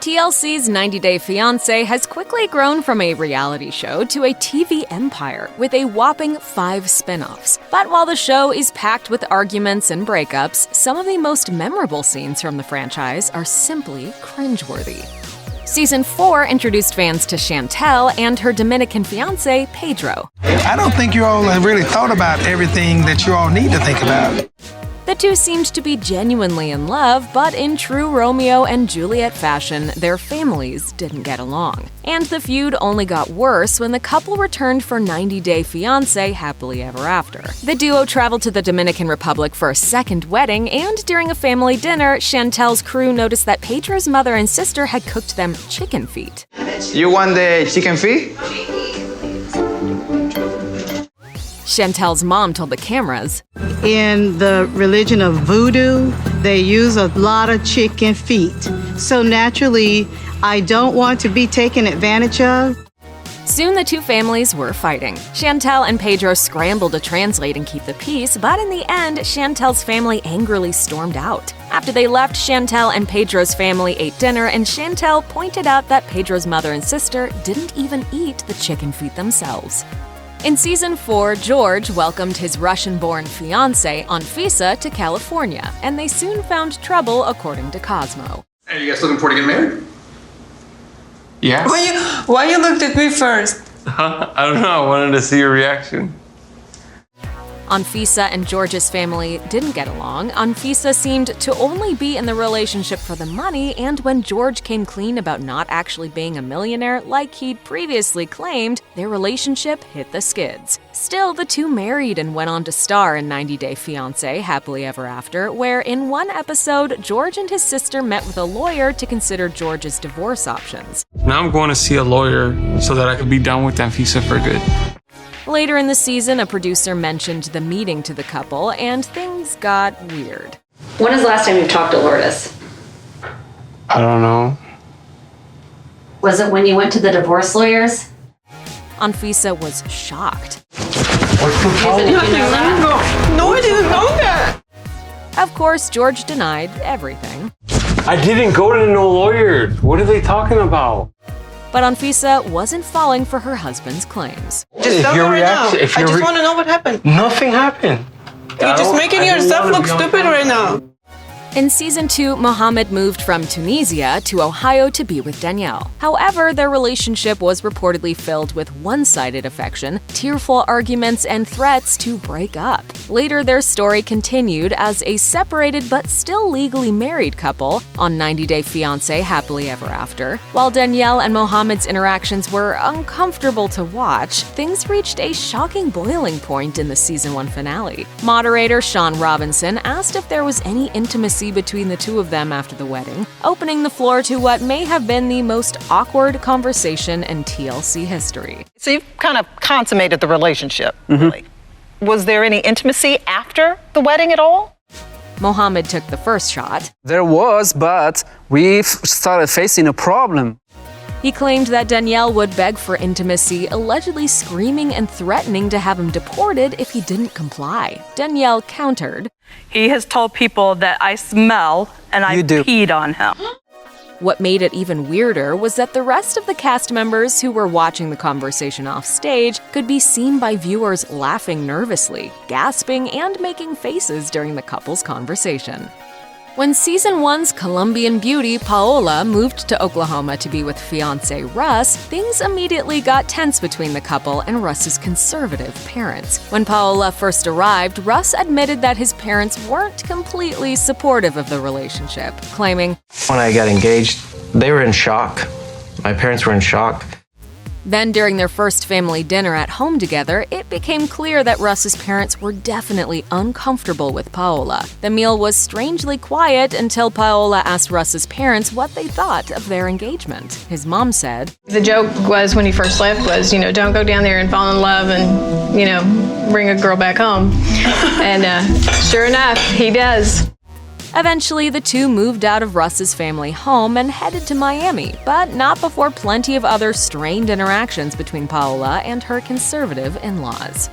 TLC's 90 Day Fiancé has quickly grown from a reality show to a TV empire with a whopping 5 spin-offs. But while the show is packed with arguments and breakups, some of the most memorable scenes from the franchise are simply cringeworthy. Season 4 introduced fans to Chantel and her Dominican fiancé, Pedro. I don't think you all have really thought about everything that you all need to think about. The two seemed to be genuinely in love, but in true Romeo and Juliet fashion, their families didn't get along. And the feud only got worse when the couple returned for 90 Day Fiancé Happily Ever After. The duo traveled to the Dominican Republic for a second wedding, and during a family dinner, Chantel's crew noticed that Pedro's mother and sister had cooked them chicken feet. You want the chicken feet? Chantel's mom told the cameras, "In the religion of voodoo, they use a lot of chicken feet. So naturally, I don't want to be taken advantage of." Soon the two families were fighting. Chantel and Pedro scrambled to translate and keep the peace, but in the end, Chantel's family angrily stormed out. After they left, Chantel and Pedro's family ate dinner, and Chantel pointed out that Pedro's mother and sister didn't even eat the chicken feet themselves. In Season 4, Jorge welcomed his Russian-born fiancée, Anfisa, to California, and they soon found trouble, according to Cosmo. Are you guys looking forward to getting married? Yeah. Why you looked at me first? I don't know. I wanted to see your reaction. Anfisa and Jorge's family didn't get along. Anfisa seemed to only be in the relationship for the money, and when Jorge came clean about not actually being a millionaire like he'd previously claimed, their relationship hit the skids. Still, the two married and went on to star in 90 Day Fiancé Happily Ever After, where in one episode, Jorge and his sister met with a lawyer to consider Jorge's divorce options. Now I'm going to see a lawyer so that I could be done with Anfisa for good. Later in the season, a producer mentioned the meeting to the couple, and things got weird. When is the last time you talked to Lourdes? I don't know. Was it when you went to the divorce lawyers? Anfisa was shocked. No, I didn't know that. Of course, Jorge denied everything. I didn't go to no lawyer. What are they talking about? But Anfisa wasn't falling for her husband's claims. Just tell me right now. I just want to know what happened. Nothing happened. You're just making yourself look stupid right now. In Season 2, Mohamed moved from Tunisia to Ohio to be with Danielle. However, their relationship was reportedly filled with one-sided affection, tearful arguments, and threats to break up. Later, their story continued as a separated but still legally married couple on 90 Day Fiancé Happily Ever After. While Danielle and Mohamed's interactions were uncomfortable to watch, things reached a shocking boiling point in the Season 1 finale. Moderator Sean Robinson asked if there was any intimacy between the two of them after the wedding, opening the floor to what may have been the most awkward conversation in TLC history. So you've kind of consummated the relationship, really. Was there any intimacy after the wedding at all? Mohamed took the first shot. There was, but we started facing a problem. He claimed that Danielle would beg for intimacy, allegedly screaming and threatening to have him deported if he didn't comply. Danielle countered, "He has told people that I smell and I peed on him." What made it even weirder was that the rest of the cast members who were watching the conversation off stage could be seen by viewers laughing nervously, gasping, and making faces during the couple's conversation. When Season 1's Colombian beauty, Paola, moved to Oklahoma to be with fiancé Russ, things immediately got tense between the couple and Russ's conservative parents. When Paola first arrived, Russ admitted that his parents weren't completely supportive of the relationship, claiming, When I got engaged, they were in shock. My parents were in shock. Then, during their first family dinner at home together, it became clear that Russ's parents were definitely uncomfortable with Paola. The meal was strangely quiet until Paola asked Russ's parents what they thought of their engagement. His mom said, "The joke was when he first left was, don't go down there and fall in love and, bring a girl back home." And sure enough, he does. Eventually, the two moved out of Russ's family home and headed to Miami, but not before plenty of other strained interactions between Paola and her conservative in-laws.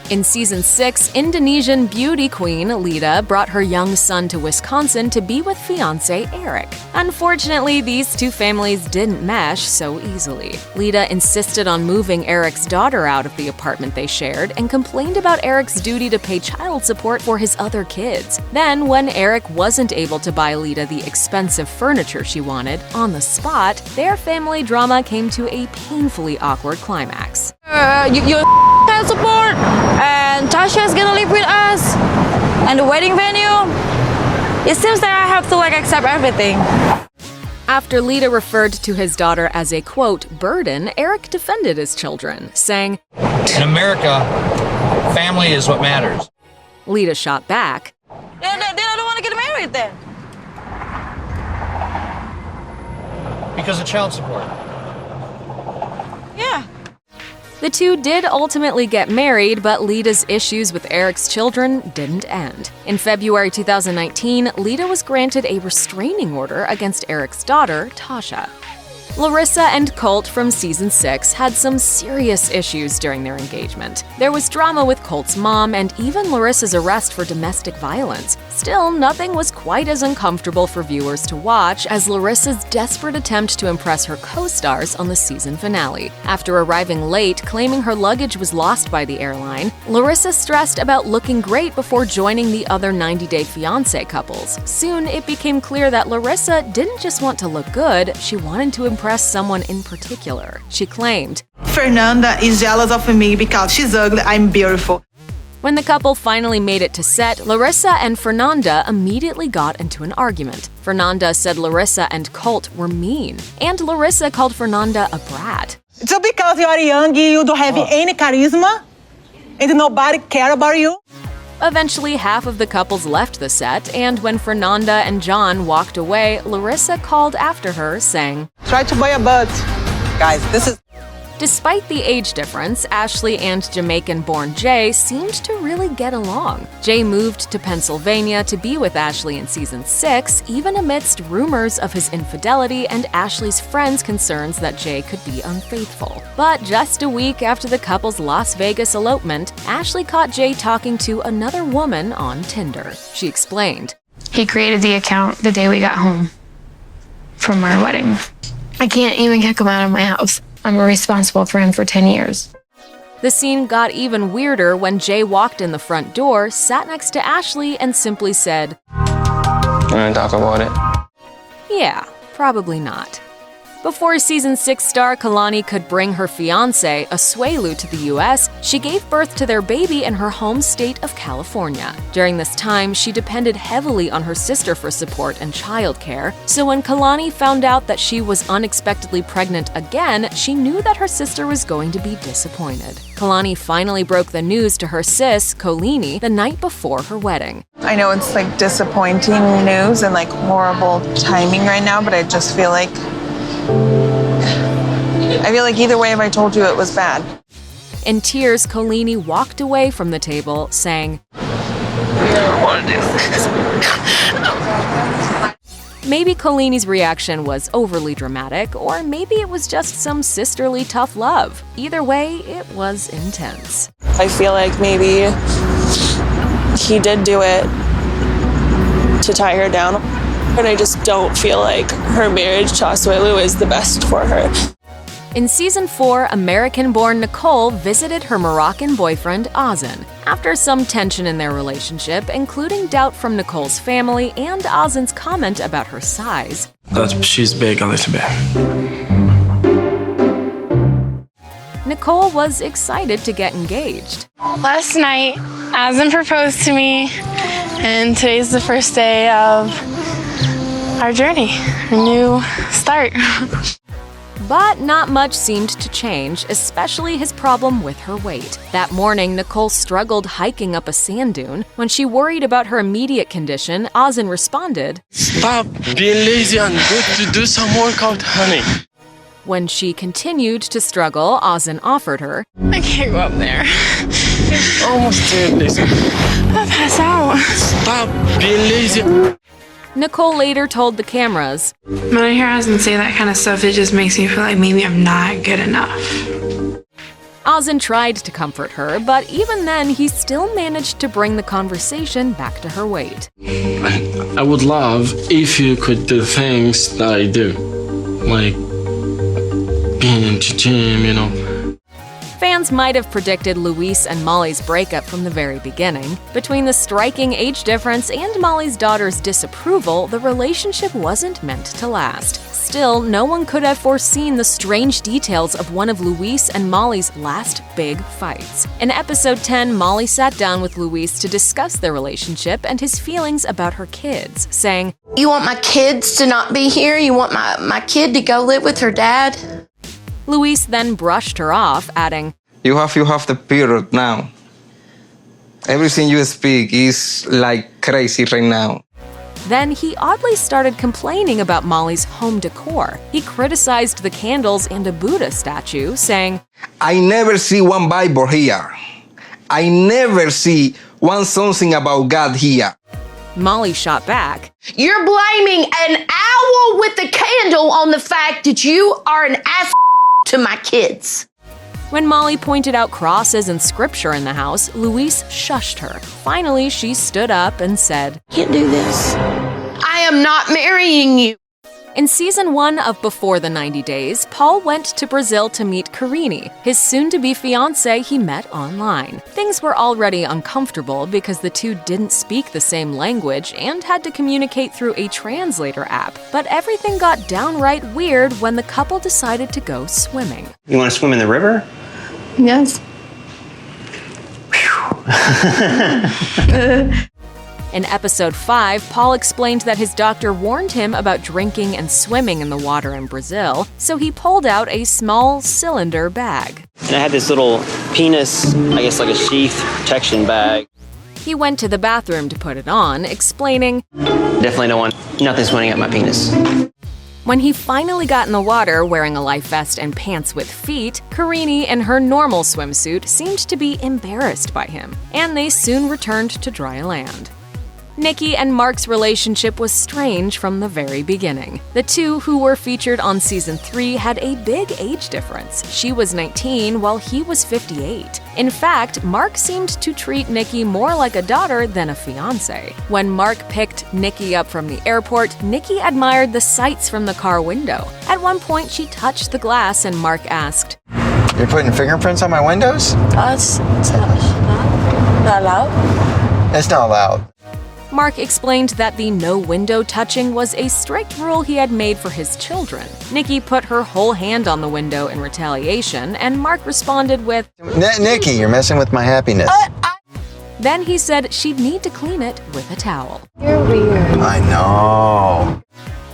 In season 6, Indonesian beauty queen Leida brought her young son to Wisconsin to be with fiancé Eric. Unfortunately, these two families didn't mesh so easily. Leida insisted on moving Eric's daughter out of the apartment they shared and complained about Eric's duty to pay child support for his other kids. Then, when Eric wasn't able to buy Leida the expensive furniture she wanted on the spot, their family drama came to a painfully awkward climax. Your child support, and Tasha's gonna live with us, and the wedding venue. It seems that I have to accept everything. After Leida referred to his daughter as a, quote, burden, Eric defended his children, saying, in America, family is what matters. Leida shot back, Then I don't want to get married then. Because of child support. Yeah. The two did ultimately get married, but Leida's issues with Eric's children didn't end. In February 2019, Leida was granted a restraining order against Eric's daughter, Tasha. Larissa and Colt from season 6 had some serious issues during their engagement. There was drama with Colt's mom and even Larissa's arrest for domestic violence. Still, nothing was quite as uncomfortable for viewers to watch as Larissa's desperate attempt to impress her co-stars on the season finale. After arriving late, claiming her luggage was lost by the airline, Larissa stressed about looking great before joining the other 90-day fiancé couples. Soon, it became clear that Larissa didn't just want to look good, she wanted to impress someone in particular. She claimed, Fernanda is jealous of me because she's ugly, I'm beautiful. When the couple finally made it to set, Larissa and Fernanda immediately got into an argument. Fernanda said Larissa and Colt were mean, and Larissa called Fernanda a brat. So because you are young, you don't have any charisma, and nobody care about you? Eventually, half of the couples left the set, and when Fernanda and John walked away, Larissa called after her, saying, Try to buy a butt. Guys, this is... Despite the age difference, Ashley and Jamaican-born Jay seemed to really get along. Jay moved to Pennsylvania to be with Ashley in season 6, even amidst rumors of his infidelity and Ashley's friends' concerns that Jay could be unfaithful. But just a week after the couple's Las Vegas elopement, Ashley caught Jay talking to another woman on Tinder. She explained, He created the account the day we got home from our wedding. I can't even kick him out of my house. I'm responsible for him for 10 years. The scene got even weirder when Jay walked in the front door, sat next to Ashley, and simply said, "Want to talk about it?" Yeah, probably not. Before season 6 star Kalani could bring her fiancé, Asuelu, to the US, she gave birth to their baby in her home state of California. During this time, she depended heavily on her sister for support and childcare, so when Kalani found out that she was unexpectedly pregnant again, she knew that her sister was going to be disappointed. Kalani finally broke the news to her sis, Kolini, the night before her wedding. I know it's disappointing news and horrible timing right now, but I just feel like either way, if I told you, it was bad. In tears, Kolini walked away from the table, saying, Maybe Kolini's reaction was overly dramatic, or maybe it was just some sisterly tough love. Either way, it was intense. I feel like maybe he did do it to tie her down. And I just don't feel like her marriage to Asuelu is the best for her. In season 4, American-born Nicole visited her Moroccan boyfriend, Azan. After some tension in their relationship, including doubt from Nicole's family and Azan's comment about her size, she's big a little bit. Nicole was excited to get engaged. Last night, Azan proposed to me, and today's the first day of our journey, our new start. But not much seemed to change, especially his problem with her weight. That morning, Nicole struggled hiking up a sand dune. When she worried about her immediate condition, Azan responded, "Stop being lazy and go to do some workout, honey." When she continued to struggle, Azan offered her, I can't go up there. Almost there, lazy. I'll pass out. Stop being lazy. Nicole later told the cameras, When I hear Azan say that kind of stuff, it just makes me feel like maybe I'm not good enough. Azan tried to comfort her, but even then, he still managed to bring the conversation back to her weight. I would love if you could do things that I do, like being into gym, you know. Fans might have predicted Luis and Molly's breakup from the very beginning. Between the striking age difference and Molly's daughter's disapproval, the relationship wasn't meant to last. Still, no one could have foreseen the strange details of one of Luis and Molly's last big fights. In episode 10, Molly sat down with Luis to discuss their relationship and his feelings about her kids, saying, "You want my kids to not be here? You want my kid to go live with her dad?" Luis then brushed her off, adding, You have the period now. Everything you speak is like crazy right now. Then he oddly started complaining about Molly's home decor. He criticized the candles and a Buddha statue, saying, I never see one Bible here. I never see one something about God here. Molly shot back, "You're blaming an owl with a candle on the fact that you are an ass to my kids." When Molly pointed out crosses and scripture in the house, Luis shushed her. Finally, she stood up and said, "Can't do this. I am not marrying you." In season 1 of Before the 90 Days, Paul went to Brazil to meet Kalani, his soon-to-be fiancé he met online. Things were already uncomfortable because the two didn't speak the same language and had to communicate through a translator app. But everything got downright weird when the couple decided to go swimming. You want to swim in the river? Yes. In episode 5, Paul explained that his doctor warned him about drinking and swimming in the water in Brazil, so he pulled out a small cylinder bag. And I had this little penis, I guess like a sheath protection bag. He went to the bathroom to put it on, explaining, Definitely don't want nothing swimming up my penis. When he finally got in the water wearing a life vest and pants with feet, Kalani in her normal swimsuit seemed to be embarrassed by him, and they soon returned to dry land. Nikki and Mark's relationship was strange from the very beginning. The two who were featured on season 3 had a big age difference. She was 19 while he was 58. In fact, Mark seemed to treat Nikki more like a daughter than a fiancé. When Mark picked Nikki up from the airport, Nikki admired the sights from the car window. At one point, she touched the glass and Mark asked, "You're putting fingerprints on my windows?" It's not allowed. It's not allowed. Mark explained that the no window touching was a strict rule he had made for his children. Nikki put her whole hand on the window in retaliation, and Mark responded with, Nikki, you're messing with my happiness. Then he said she'd need to clean it with a towel. You're weird. I know.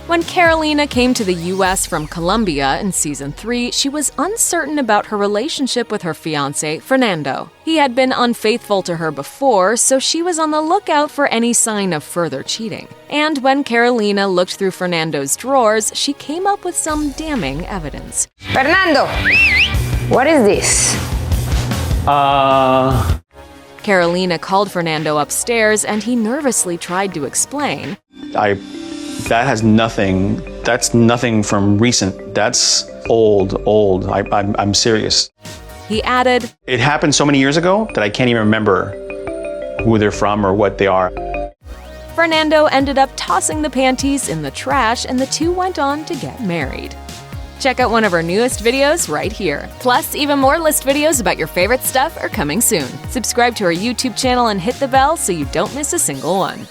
When Carolina came to the U.S. from Colombia in season 3, she was uncertain about her relationship with her fiancé, Fernando. He had been unfaithful to her before, so she was on the lookout for any sign of further cheating. And when Carolina looked through Fernando's drawers, she came up with some damning evidence. Fernando, what is this? Carolina called Fernando upstairs, and he nervously tried to explain. That's nothing from recent. That's old. I'm serious. He added, It happened so many years ago that I can't even remember who they're from or what they are. Fernando ended up tossing the panties in the trash, and the two went on to get married. Check out one of our newest videos right here. Plus, even more list videos about your favorite stuff are coming soon. Subscribe to our YouTube channel and hit the bell so you don't miss a single one.